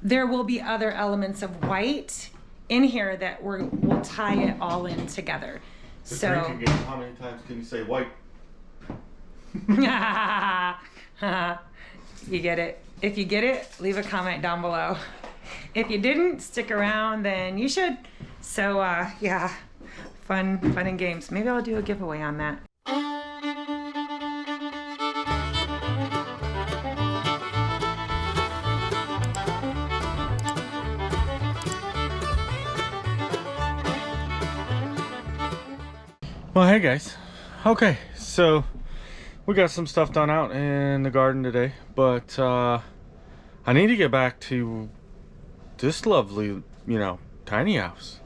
there will be other elements of white in here that we'll tie it all in together. So drinking game, how many times can you say white? You get it. If you get it, leave a comment down below. If you didn't, stick around, then you should. So yeah, fun and games. Maybe I'll do a giveaway on that. Well, hey guys. Okay, so we got some stuff done out in the garden today, but I need to get back to this lovely, tiny house.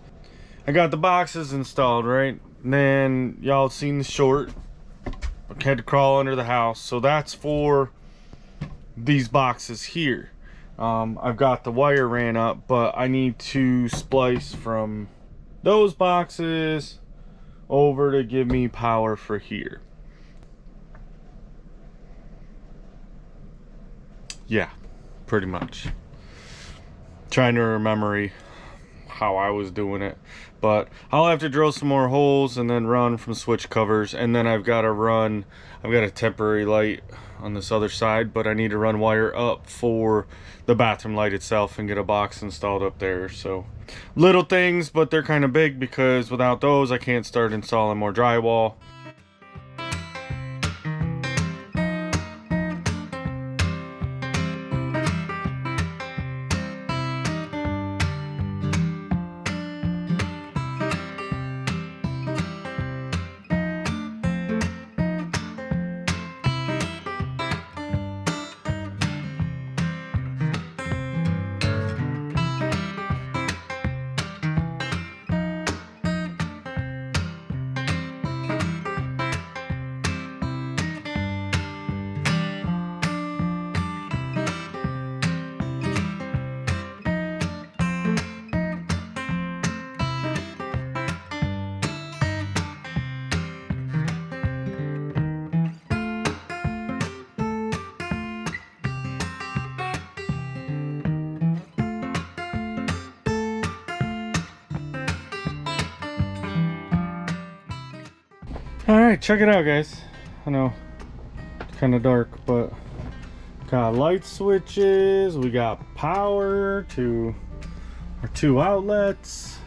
I got the boxes installed, right? And then y'all seen the short. I had to crawl under the house, so that's for these boxes here. I've got the wire ran up, but I need to splice from those boxes over to give me power for here. Yeah, pretty much. Trying to remember how I was doing it, but I'll have to drill some more holes and then run from switch covers, and then I've got a temporary light on this other side, but I need to run wire up for the bathroom light itself and get a box installed up there. So little things, but they're kind of big, because without those I can't start installing more drywall. Alright, check it out guys. I know it's kind of dark, but got light switches, we got power to our 2 outlets.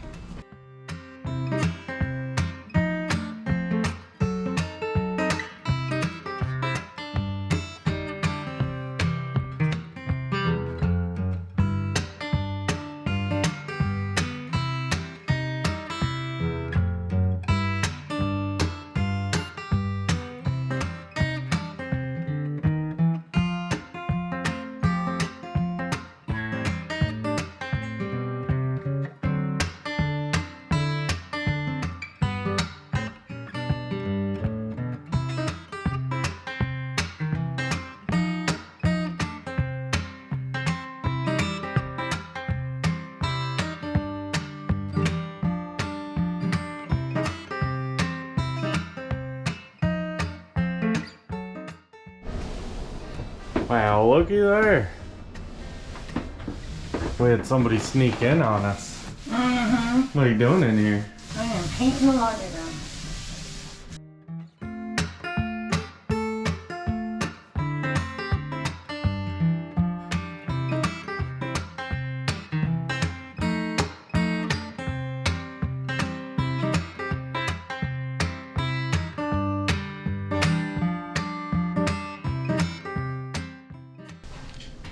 Wow, looky there. We had somebody sneak in on us. Mm-hmm. What are you doing in here? I am painting the laundry room.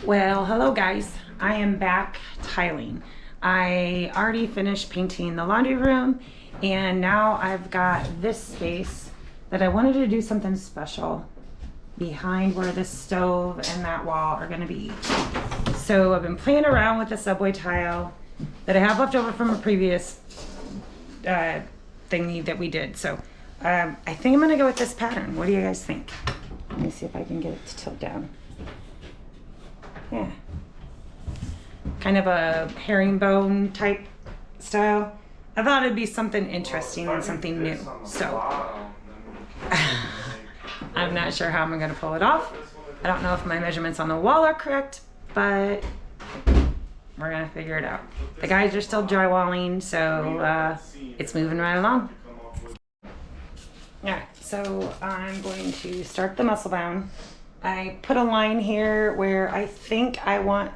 Well, hello guys. I am back tiling. I already finished painting the laundry room, and now I've got this space that I wanted to do something special behind where this stove and that wall are gonna be. So I've been playing around with the subway tile that I have left over from a previous thingy that we did. So I think I'm gonna go with this pattern. What do you guys think? Let me see if I can get it to tilt down. Yeah, kind of a herringbone type style. I thought it'd be something interesting and something new. So I'm not sure how I'm gonna pull it off. I don't know if my measurements on the wall are correct, but we're gonna figure it out. The guys are still drywalling, so it's moving right along. Alright, so I'm going to start the muscle bound. I put a line here where I think I want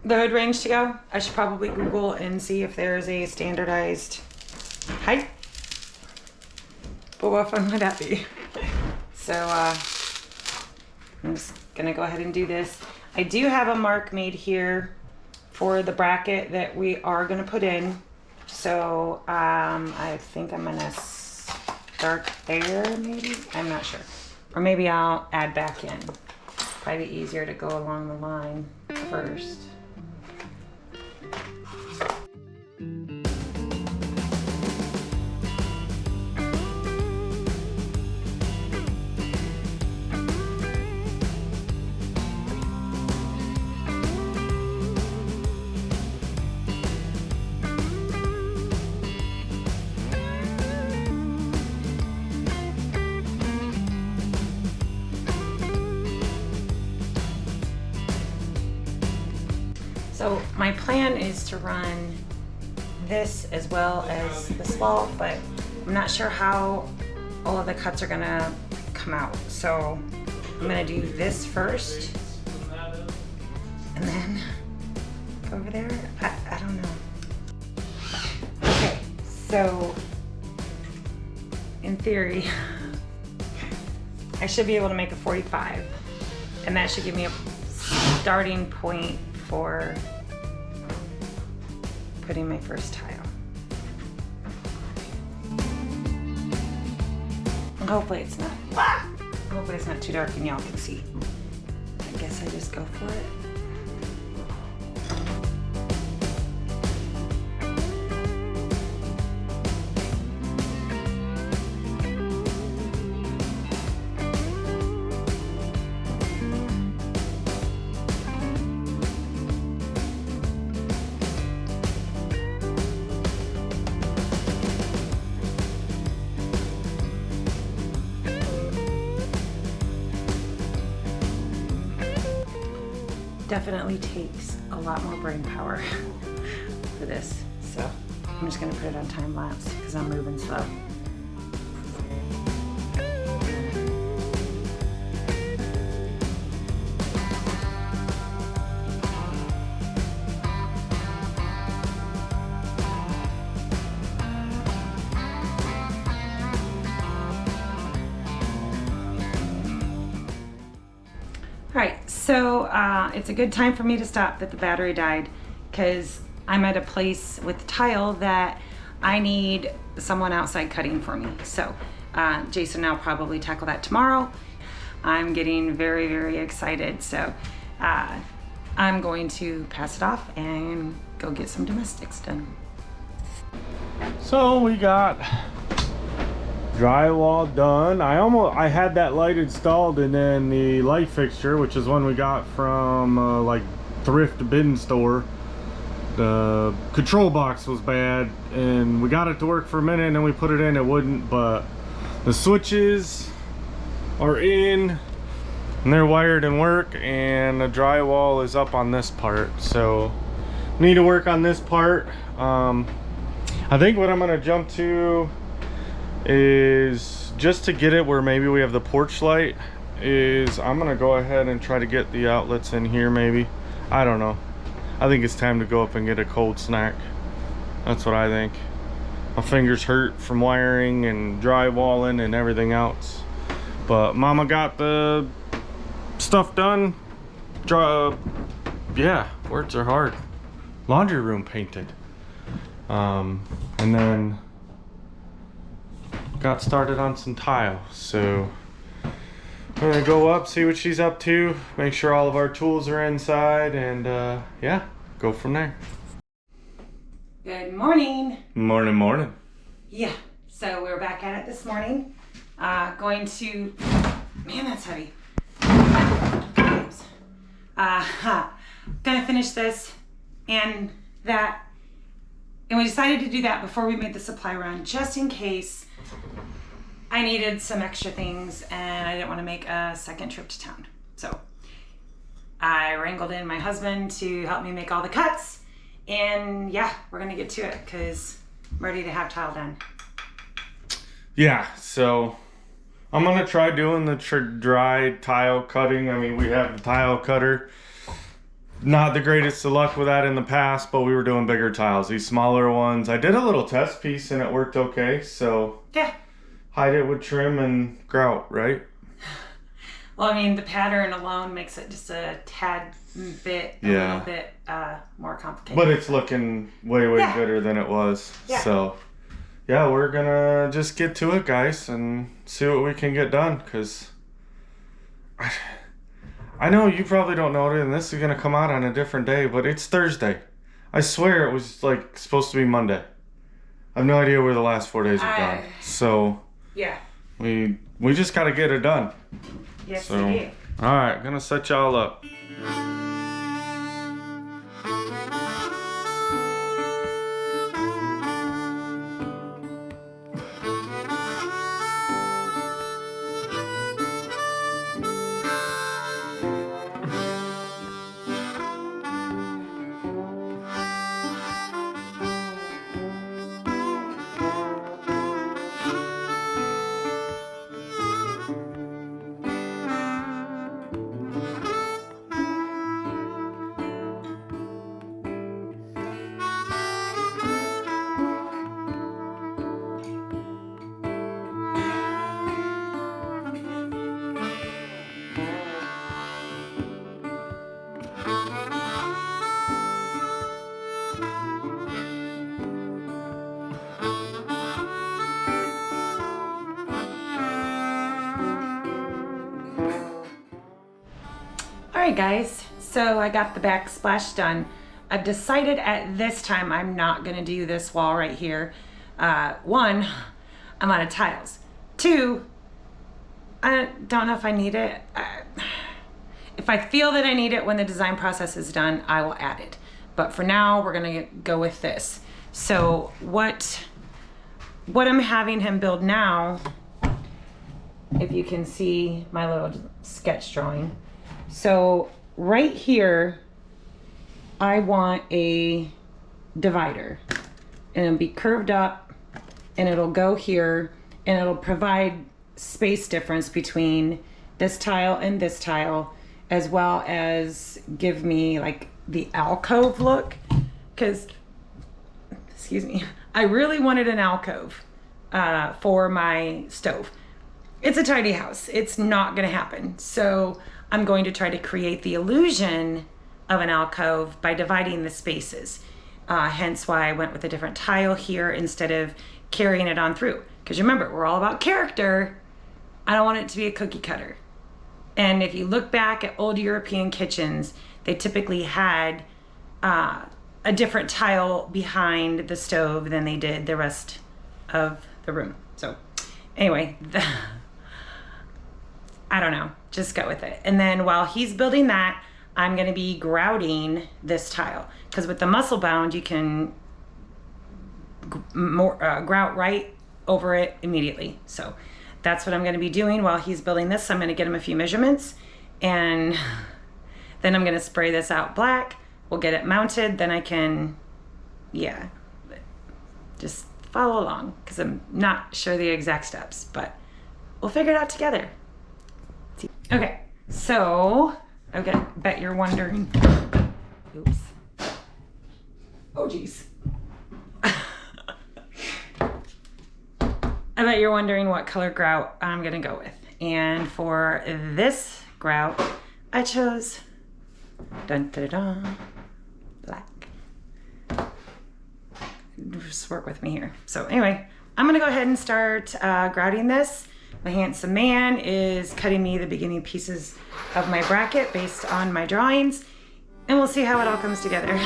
the hood range to go. I should probably Google and see if there's a standardized height. But what fun would that be? So I'm just gonna go ahead and do this. I do have a mark made here for the bracket that we are gonna put in. So I think I'm gonna start there maybe, I'm not sure. Or maybe I'll add back in. Probably easier to go along the line first. So my plan is to run this as well as this wall, but I'm not sure how all of the cuts are gonna come out. So I'm gonna do this first and then go over there. I don't know. Okay, so in theory, I should be able to make a 45, and that should give me a starting point for putting my first tile. And hopefully it's not too dark and y'all can see. I guess I just go for it. Definitely takes a lot more brain power for this. So I'm just gonna put it on time lapse because I'm moving slow. Alright, so it's a good time for me to stop that the battery died because I'm at a place with tile that I need someone outside cutting for me. So Jason and I'll probably tackle that tomorrow. I'm getting very, very excited. So I'm going to pass it off and go get some domestics done. So we got drywall done. I had that light installed, and then the light fixture, which is one we got from like thrift bin store, the control box was bad and we got it to work for a minute and then we put it in, it wouldn't, but the switches are in and they're wired and work, and the drywall is up on this part, so need to work on this part. I think what I'm gonna jump to is just to get it where maybe we have the porch light, is I'm gonna go ahead and try to get the outlets in here maybe. I don't know. I think it's time to go up and get a cold snack. That's what I think. My fingers hurt from wiring and drywalling and everything else. But Mama got the stuff done. Yeah, words are hard. Laundry room painted. And then got started on some tile, so I'm gonna go up, see what she's up to, make sure all of our tools are inside, and yeah, go from there. Good morning. Morning, morning. Yeah, so we're back at it this morning. Going to, man, that's heavy. Gonna finish this and that, and we decided to do that before we made the supply run, just in case I needed some extra things and I didn't want to make a second trip to town. So I wrangled in my husband to help me make all the cuts. And yeah, we're gonna get to it because I'm ready to have tile done. Yeah, so I'm gonna try doing the dry tile cutting. I mean, we have the tile cutter. Not the greatest of luck with that in the past, but we were doing bigger tiles. These smaller ones, I did a little test piece and it worked okay. So yeah, hide it with trim and grout, right? Well, I mean, the pattern alone makes it just a tad bit, a little bit more complicated. But it's looking way gooder than it was. Yeah. So yeah, we're gonna just get to it, guys, and see what we can get done. Cause I know you probably don't know it, and this is gonna come out on a different day, but it's Thursday. I swear it was like supposed to be Monday. I have no idea where the last 4 days have gone. So yeah, we just gotta get it done. Yes, so, we do. All right, gonna set y'all up. Alright guys, so I got the backsplash done. I've decided at this time I'm not going to do this wall right here. One, I'm out of tiles. Two, I don't know if I need it. If I feel that I need it when the design process is done, I will add it. But for now, we're going to go with this. So what I'm having him build now, if you can see my little sketch drawing. So right here, I want a divider, and it'll be curved up, and it'll go here, and it'll provide space difference between this tile and this tile, as well as give me like the alcove look, because, excuse me, I really wanted an alcove for my stove. It's a tiny house. It's not gonna happen. So I'm going to try to create the illusion of an alcove by dividing the spaces. Hence why I went with a different tile here instead of carrying it on through. Because remember, we're all about character. I don't want it to be a cookie cutter. And if you look back at old European kitchens, they typically had a different tile behind the stove than they did the rest of the room. So anyway, I don't know, just go with it. And then while he's building that, I'm gonna be grouting this tile. Because with the muscle bound, you can grout right over it immediately. So that's what I'm gonna be doing while he's building this. I'm gonna get him a few measurements, and then I'm gonna spray this out black. We'll get it mounted, then I can, yeah, just follow along, because I'm not sure the exact steps, but we'll figure it out together. Okay, so okay, bet you're wondering. Oops. Oh geez. I bet you're wondering what color grout I'm gonna go with. And for this grout, I chose dun, dun, dun, dun, black. Just work with me here. So anyway, I'm gonna go ahead and start grouting this. My handsome man is cutting me the beginning pieces of my bracket based on my drawings, and we'll see how it all comes together.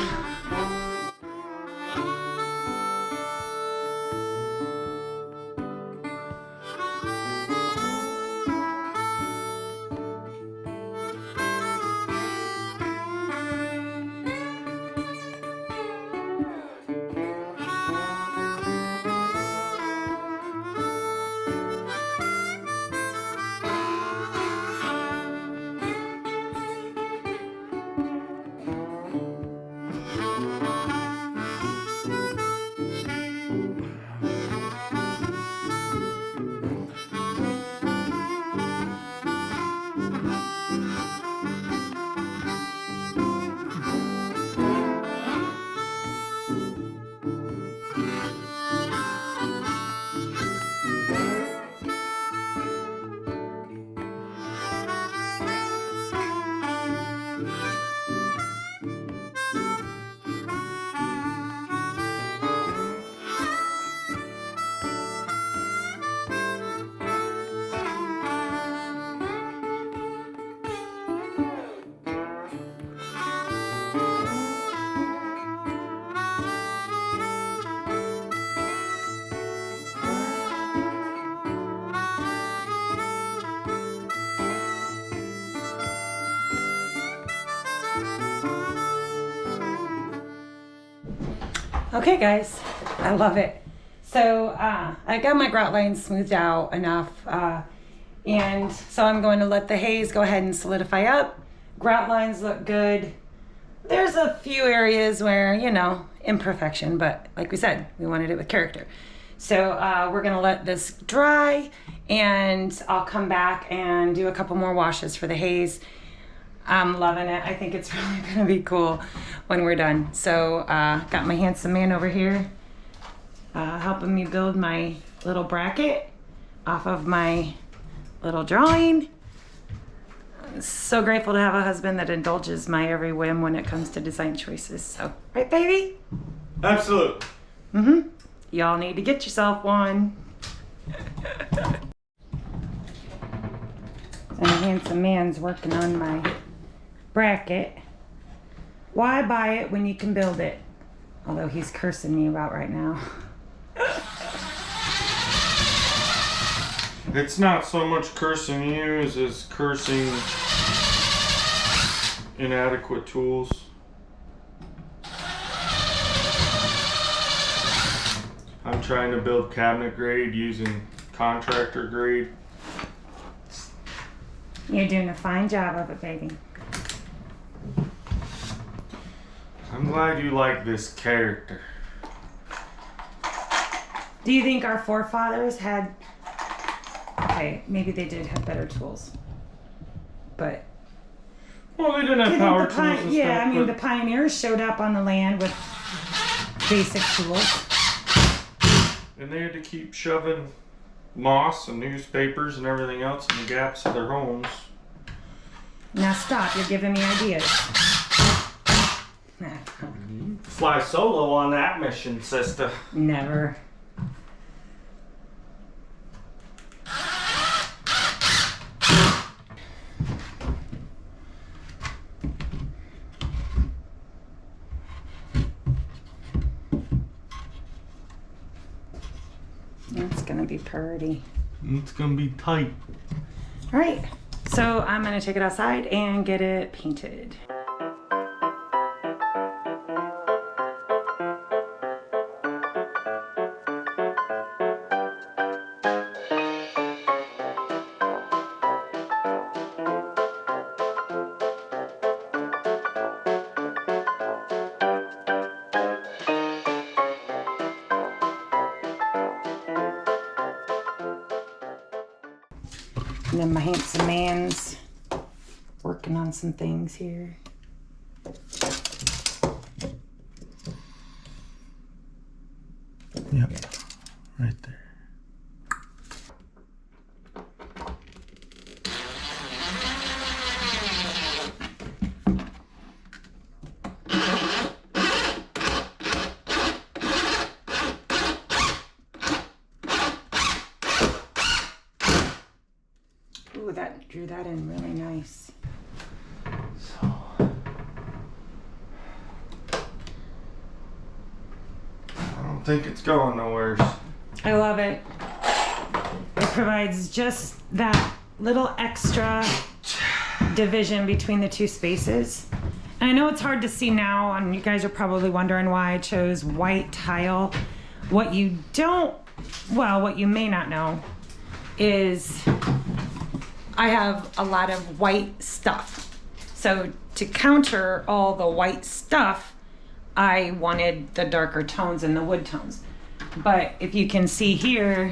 Okay guys, I love it. So I got my grout lines smoothed out enough, and so I'm going to let the haze go ahead and solidify up. Grout lines look good. There's a few areas where, you know, imperfection, but like we said, we wanted it with character. So we're gonna let this dry, and I'll come back and do a couple more washes for the haze. I'm loving it. I think it's really gonna be cool when we're done. So got my handsome man over here helping me build my little bracket off of my little drawing. I'm so grateful to have a husband that indulges my every whim when it comes to design choices. So, right baby? Absolutely. Mm-hmm. Y'all need to get yourself one. And the handsome man's working on my bracket. Why buy it when you can build it? Although he's cursing me about right now. It's not so much cursing you as it's cursing inadequate tools. I'm trying to build cabinet grade using contractor grade. You're doing a fine job of it, baby. I'm glad you like this character. Do you think our forefathers had... Okay, maybe they did have better tools. But... Well, they didn't have power tools and yeah, stuff, I mean, but the pioneers showed up on the land with basic tools. and they had to keep shoving moss and newspapers and everything else in the gaps of their homes. Now stop, you're giving me ideas. Fly solo on that mission, sister. Never. It's gonna be pretty. It's gonna be tight. All right, so I'm gonna take it outside and get it painted. And then my handsome man's working on some things here. Yep, right there. Ooh, that drew that in really nice. So, I don't think it's going nowhere. I love it. It provides just that little extra division between the two spaces. And I know it's hard to see now, and you guys are probably wondering why I chose white tile. What you may not know is I have a lot of white stuff. So to counter all the white stuff, I wanted the darker tones and the wood tones. But if you can see here,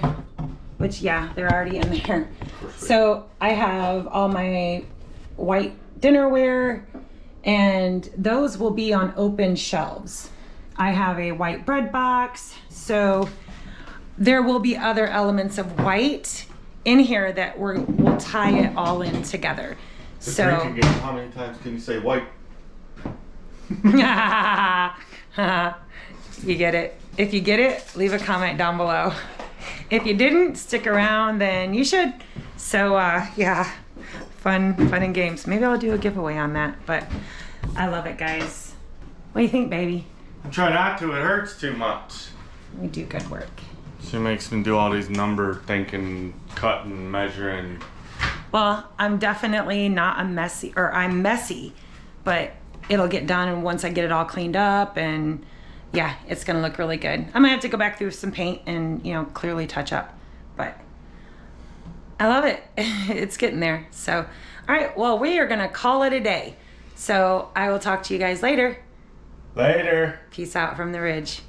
which yeah, they're already in there. So I have all my white dinnerware, and those will be on open shelves. I have a white bread box, so there will be other elements of white in here that we'll tie it all in together. The So drinking game, how many times can you say white? you get it. If you get it, leave a comment down below. If you didn't, stick around, then you should. So yeah, fun and games. Maybe I'll do a giveaway on that, but I love it, guys. What do you think, baby? Try not to, it hurts too much. We do good work. She makes me do all these number thinking, cutting, measuring. Well, I'm definitely not I'm messy, but it'll get done, and once I get it all cleaned up and yeah, it's gonna look really good. I'm gonna have to go back through some paint and, you know, clearly touch up, but I love it. It's getting there. So, all right, well, we are gonna call it a day. So I will talk to you guys later. Later. Peace out from the ridge.